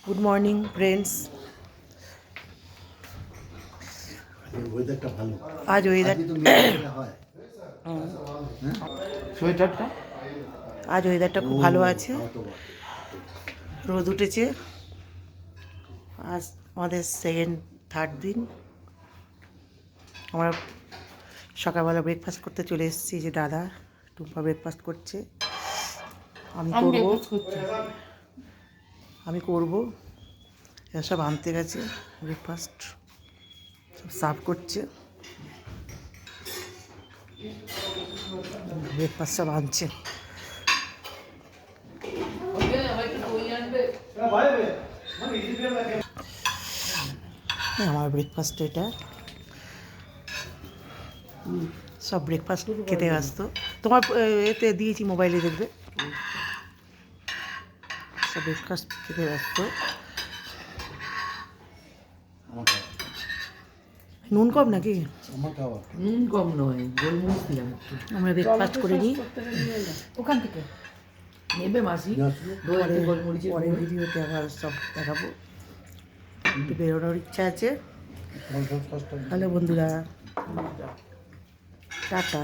Good morning friends. আজ ওয়েদারটা খুব ভালো আছে, রোদ উঠেছে। আজ আমাদের থার্ড দিন। আমরা সকালবেলা ব্রেকফাস্ট করতে চলে এসেছি, যে দাদা টুম্পা ব্রেকফাস্ট করছে, আমি করব। এরা সব আনতে গেছে, ব্রেকফাস্ট সব সার্ভ করছে, ব্রেকফাস্ট সব আনছে। আমার ব্রেকফাস্ট এটা, সব ব্রেকফাস্ট খেতে ব্যস্ত। তোমার এতে দিয়েছি, মোবাইলে দেখবে। সব ব্রেকফাস্ট খেতে ব্যস্ত। নুন কম নাকি? নুন কম নয়, গোলমরিচ দিলাম একটু। আমরা ব্রেকফাস্ট করে নিই ওখান থেকে নেবে মাসি, গোলমরিচের পরের ভিডিওতে আবার সব দেখাবো। একটু বেরোনোর ইচ্ছা আছে। হ্যালো বন্ধুরা, টাটা।